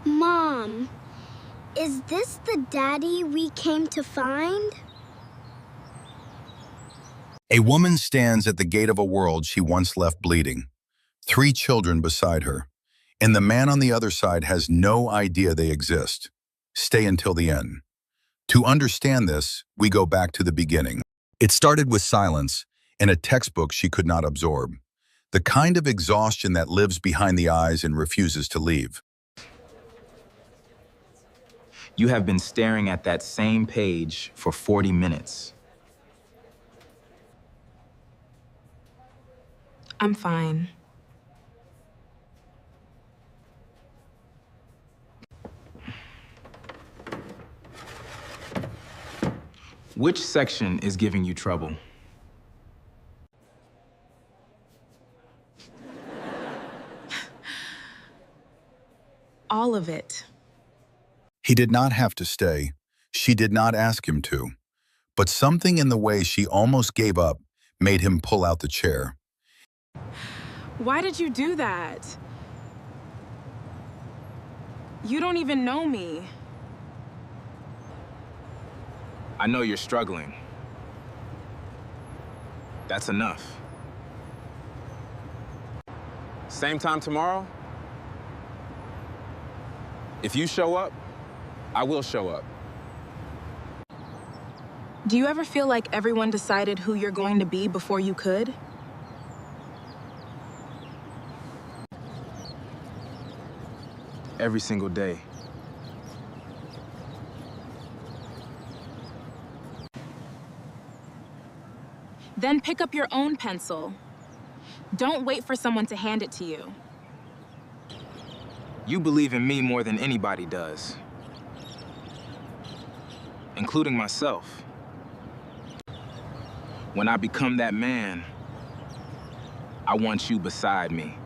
Mom, is this the daddy we came to find? A woman stands at the gate of a world she once left bleeding. 3 children beside her. And the man on the other side has no idea they exist. Stay until the end. To understand this, we go back to the beginning. It started with silence and a textbook she could not absorb. The kind of exhaustion that lives behind the eyes and refuses to leave. You have been staring at that same page for 40 minutes. I'm fine. Which section is giving you trouble? All of it. He did not have to stay. She did not ask him to. But something in the way she almost gave up made him pull out the chair. Why did you do that? You don't even know me. I know you're struggling. That's enough. Same time tomorrow? If you show up, I will show up. Do you ever feel like everyone decided who you're going to be before you could? Every single day. Then pick up your own pencil. Don't wait for someone to hand it to you. You believe in me more than anybody does, including myself. When I become that man, I want you beside me.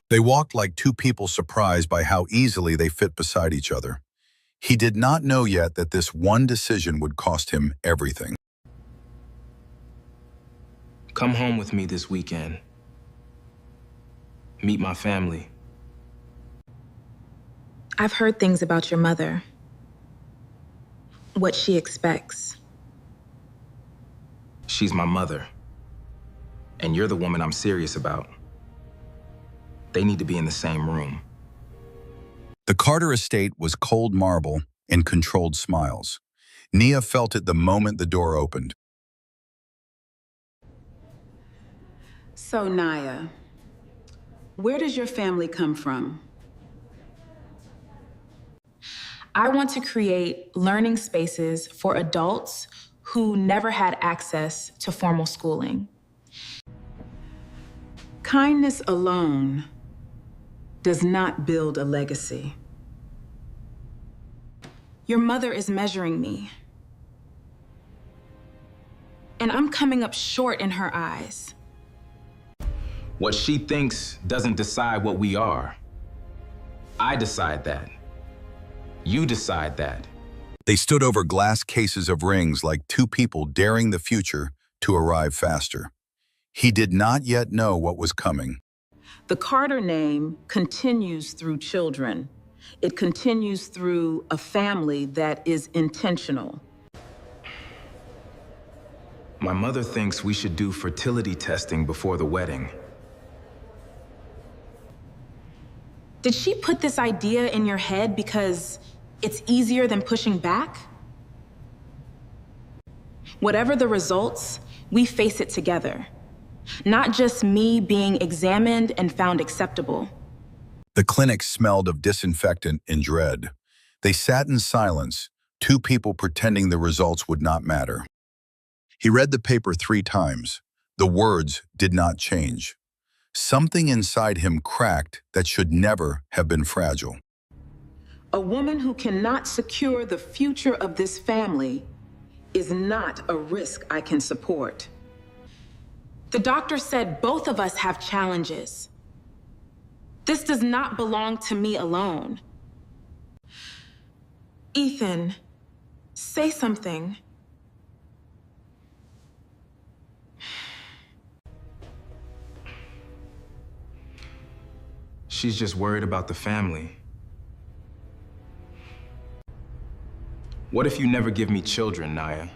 They walked like 2 people surprised by how easily they fit beside each other. He did not know yet that this one decision would cost him everything. Come home with me this weekend. Meet my family. I've heard things about your mother. What she expects. She's my mother. And you're the woman I'm serious about. They need to be in the same room. The Carter estate was cold marble and controlled smiles. Nia felt it the moment the door opened. So, Naya, where does your family come from? I want to create learning spaces for adults who never had access to formal schooling. Kindness alone does not build a legacy. Your mother is measuring me. And I'm coming up short in her eyes. What she thinks doesn't decide what we are. I decide that. You decide that. They stood over glass cases of rings like 2 people daring the future to arrive faster. He did not yet know what was coming. The Carter name continues through children. It continues through a family that is intentional. My mother thinks we should do fertility testing before the wedding. Did she put this idea in your head because it's easier than pushing back? Whatever the results, we face it together. Not just me being examined and found acceptable. The clinic smelled of disinfectant and dread. They sat in silence, 2 people pretending the results would not matter. He read the paper 3 times. The words did not change. Something inside him cracked that should never have been fragile. A woman who cannot secure the future of this family is not a risk I can support. The doctor said both of us have challenges. This does not belong to me alone. Ethan, say something. She's just worried about the family. What if you never give me children, Naya?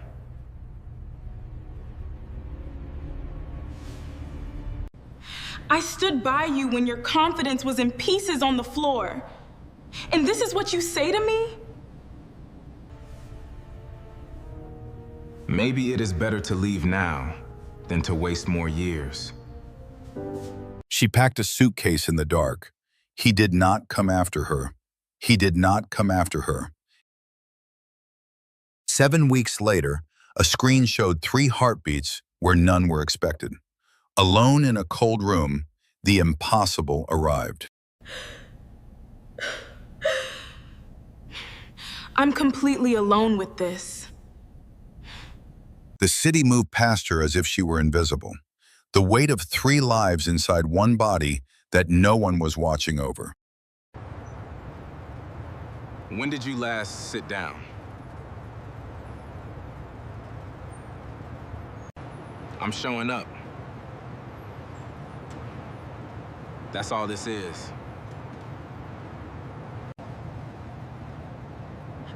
I stood by you when your confidence was in pieces on the floor. And this is what you say to me? Maybe it is better to leave now than to waste more years. She packed a suitcase in the dark. He did not come after her. He did not come after her. 7 weeks later, a screen showed 3 heartbeats where none were expected. Alone in a cold room, the impossible arrived. I'm completely alone with this. The city moved past her as if she were invisible. The weight of 3 lives inside one body that no one was watching over. When did you last sit down? I'm showing up. That's all this is.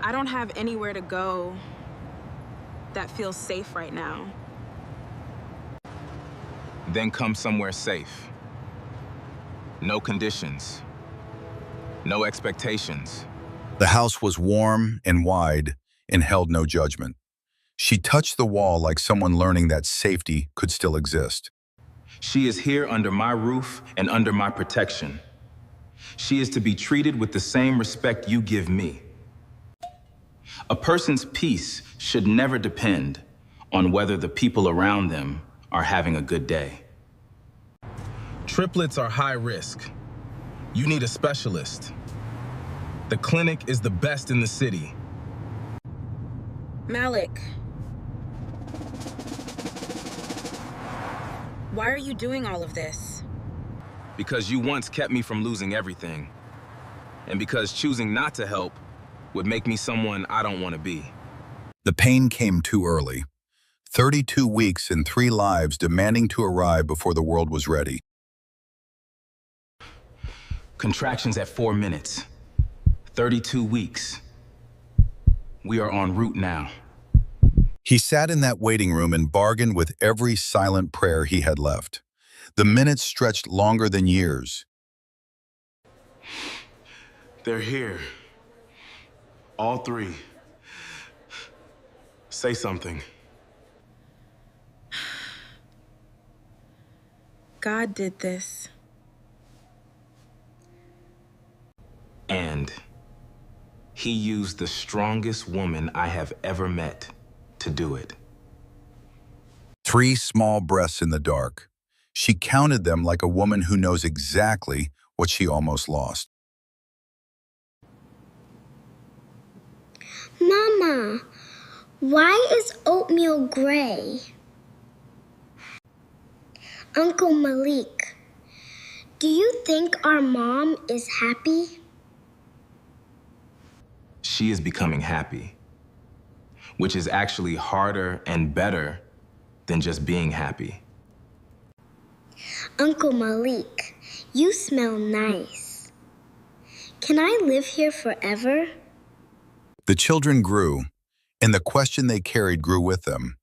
I don't have anywhere to go that feels safe right now. Then come somewhere safe. No conditions. No expectations. The house was warm and wide and held no judgment. She touched the wall like someone learning that safety could still exist. She is here under my roof and under my protection. She is to be treated with the same respect you give me. A person's peace should never depend on whether the people around them are having a good day. Triplets are high risk. You need a specialist. The clinic is the best in the city. Malik. Why are you doing all of this? Because you once kept me from losing everything. And because choosing not to help would make me someone I don't want to be. The pain came too early. 32 weeks and 3 lives demanding to arrive before the world was ready. Contractions at 4 minutes. 32 weeks. We are en route now. He sat in that waiting room and bargained with every silent prayer he had left. The minutes stretched longer than years. They're here. All 3. Say something. God did this. And he used the strongest woman I have ever met to do it. 3 small breaths in the dark. She counted them like a woman who knows exactly what she almost lost. Mama, why is oatmeal gray? Uncle Malik, do you think our mom is happy? She is becoming happy, which is actually harder and better than just being happy. Uncle Malik, you smell nice. Can I live here forever? The children grew, and the question they carried grew with them,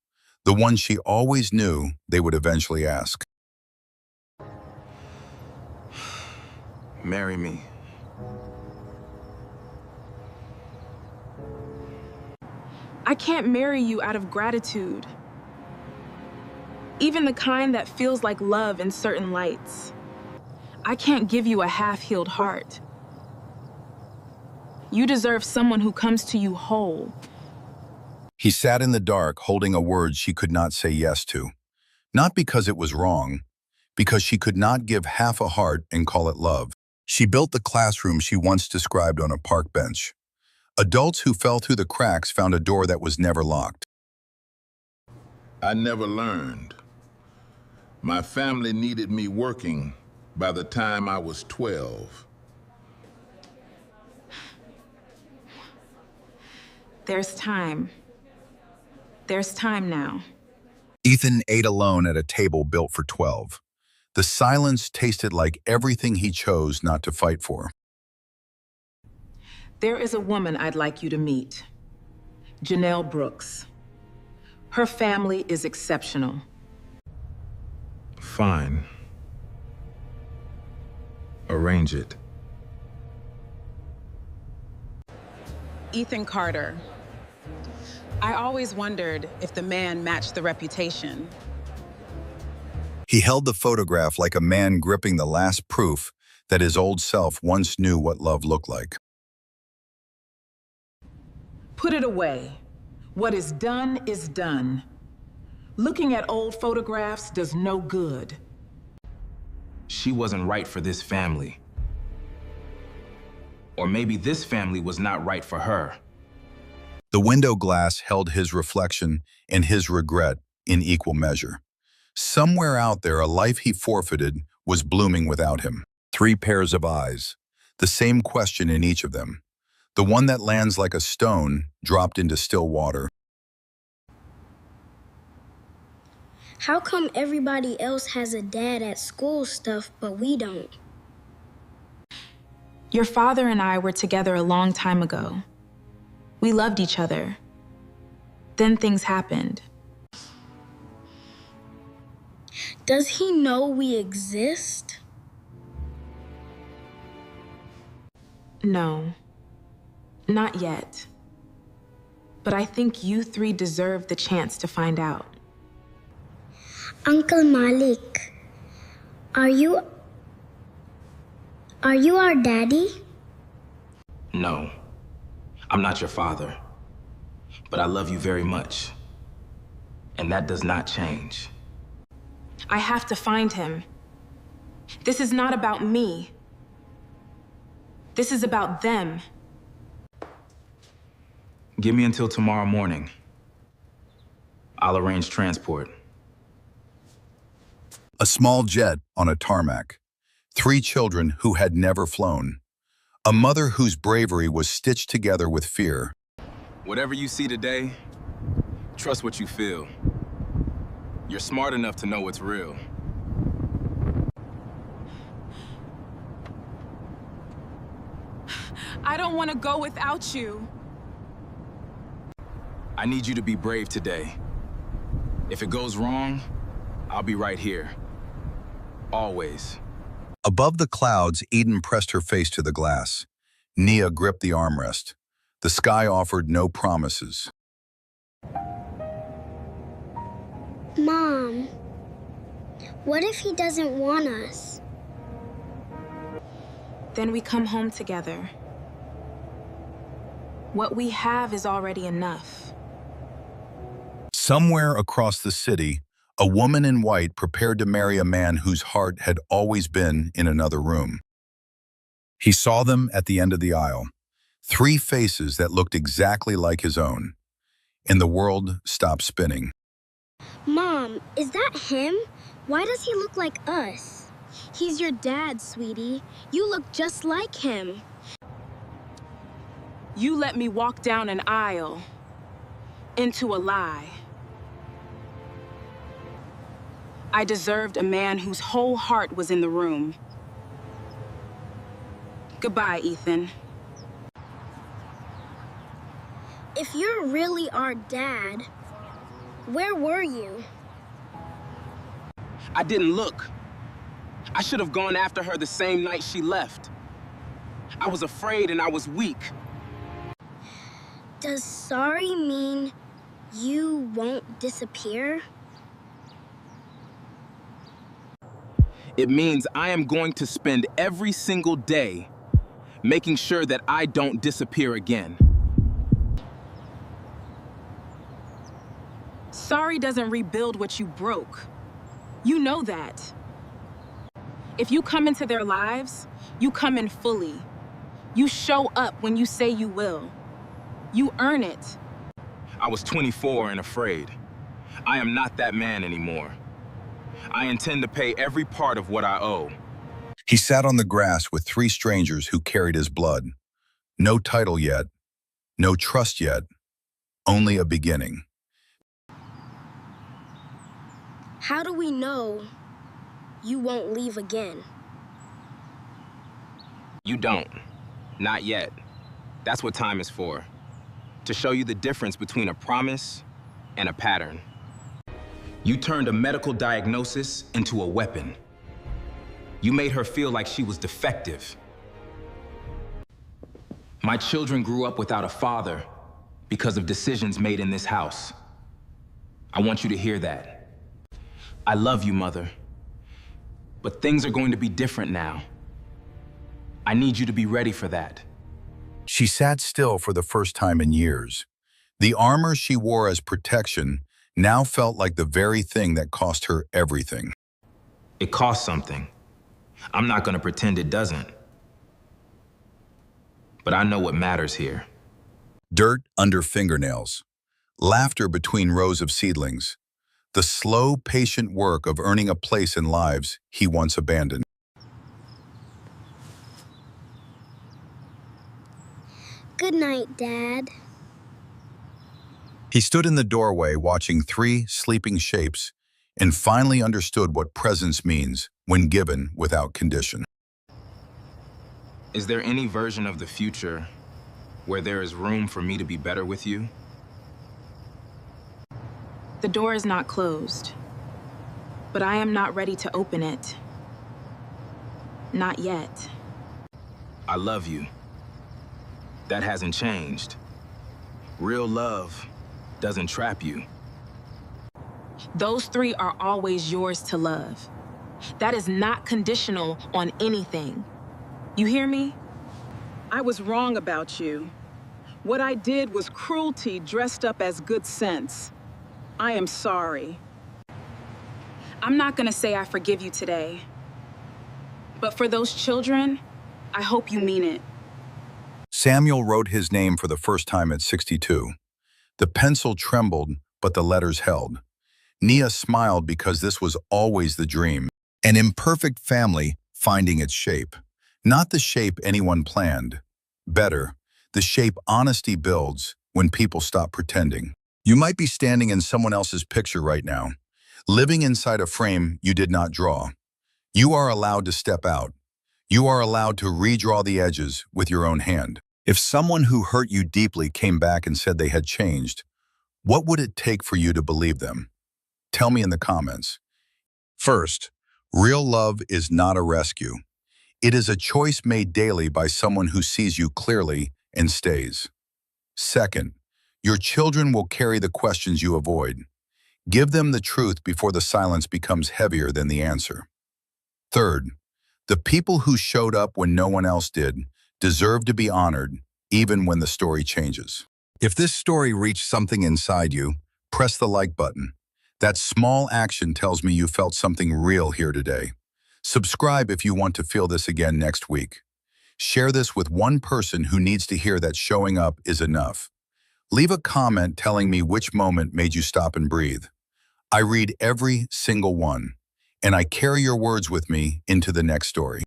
the one she always knew they would eventually ask. Marry me. I can't marry you out of gratitude. Even the kind that feels like love in certain lights. I can't give you a half-healed heart. You deserve someone who comes to you whole. He sat in the dark, holding a word she could not say yes to. Not because it was wrong, because she could not give half a heart and call it love. She built the classroom she once described on a park bench. Adults who fell through the cracks found a door that was never locked. I never learned. My family needed me working by the time I was 12. There's time. There's time now. Ethan ate alone at a table built for 12. The silence tasted like everything he chose not to fight for. There is a woman I'd like you to meet. Janelle Brooks. Her family is exceptional. Fine. Arrange it. Ethan Carter. I always wondered if the man matched the reputation. He held the photograph like a man gripping the last proof that his old self once knew what love looked like. Put it away. What is done is done. Looking at old photographs does no good. She wasn't right for this family. Or maybe this family was not right for her. The window glass held his reflection and his regret in equal measure. Somewhere out there, a life he forfeited was blooming without him. 3 pairs of eyes, the same question in each of them. The one that lands like a stone dropped into still water. How come everybody else has a dad at school stuff, but we don't? Your father and I were together a long time ago. We loved each other. Then things happened. Does he know we exist? No, not yet. But I think you 3 deserve the chance to find out. Uncle Malik, are you our daddy? No, I'm not your father. But I love you very much. And that does not change. I have to find him. This is not about me. This is about them. Give me until tomorrow morning. I'll arrange transport. A small jet on a tarmac. 3 children who had never flown. A mother whose bravery was stitched together with fear. Whatever you see today, trust what you feel. You're smart enough to know what's real. I don't want to go without you. I need you to be brave today. If it goes wrong, I'll be right here. Always. Above the clouds, Eden pressed her face to the glass. Nia gripped the armrest. The sky offered no promises. Mom, what if he doesn't want us? Then we come home together. What we have is already enough. Somewhere across the city, a woman in white prepared to marry a man whose heart had always been in another room. He saw them at the end of the aisle, 3 faces that looked exactly like his own, and the world stopped spinning. Mom, is that him? Why does he look like us? He's your dad, sweetie. You look just like him. You let me walk down an aisle into a lie. I deserved a man whose whole heart was in the room. Goodbye, Ethan. If you're really our dad, where were you? I didn't look. I should have gone after her the same night she left. I was afraid and I was weak. Does sorry mean you won't disappear? It means I am going to spend every single day making sure that I don't disappear again. Sorry doesn't rebuild what you broke. You know that. If you come into their lives, you come in fully. You show up when you say you will. You earn it. I was 24 and afraid. I am not that man anymore. I intend to pay every part of what I owe. He sat on the grass with 3 strangers who carried his blood. No title yet, no trust yet, only a beginning. How do we know you won't leave again. You don't. Not yet. That's what time is for. To show you the difference between a promise and a pattern. You turned a medical diagnosis into a weapon. You made her feel like she was defective. My children grew up without a father because of decisions made in this house. I want you to hear that. I love you, Mother. But things are going to be different now. I need you to be ready for that. She sat still for the first time in years. The armor she wore as protection now felt like the very thing that cost her everything. It costs something. I'm not going to pretend it doesn't. But I know what matters here. Dirt under fingernails. Laughter between rows of seedlings. The slow, patient work of earning a place in lives he once abandoned. Good night, Dad. He stood in the doorway watching 3 sleeping shapes and finally understood what presence means when given without condition. Is there any version of the future where there is room for me to be better with you? The door is not closed, but I am not ready to open it. Not yet. I love you. That hasn't changed. Real love doesn't trap you. Those 3 are always yours to love. That is not conditional on anything. You hear me? I was wrong about you. What I did was cruelty dressed up as good sense. I am sorry. I'm not gonna say I forgive you today. But for those children, I hope you mean it. Samuel wrote his name for the first time at 62. The pencil trembled, but the letters held. Nia smiled because this was always the dream. An imperfect family finding its shape. Not the shape anyone planned. Better, the shape honesty builds when people stop pretending. You might be standing in someone else's picture right now, living inside a frame you did not draw. You are allowed to step out. You are allowed to redraw the edges with your own hand. If someone who hurt you deeply came back and said they had changed, what would it take for you to believe them? Tell me in the comments. First, real love is not a rescue. It is a choice made daily by someone who sees you clearly and stays. Second, your children will carry the questions you avoid. Give them the truth before the silence becomes heavier than the answer. Third, the people who showed up when no one else did deserve to be honored, even when the story changes. If this story reached something inside you, press the like button. That small action tells me you felt something real here today. Subscribe if you want to feel this again next week. Share this with one person who needs to hear that showing up is enough. Leave a comment telling me which moment made you stop and breathe. I read every single one, and I carry your words with me into the next story.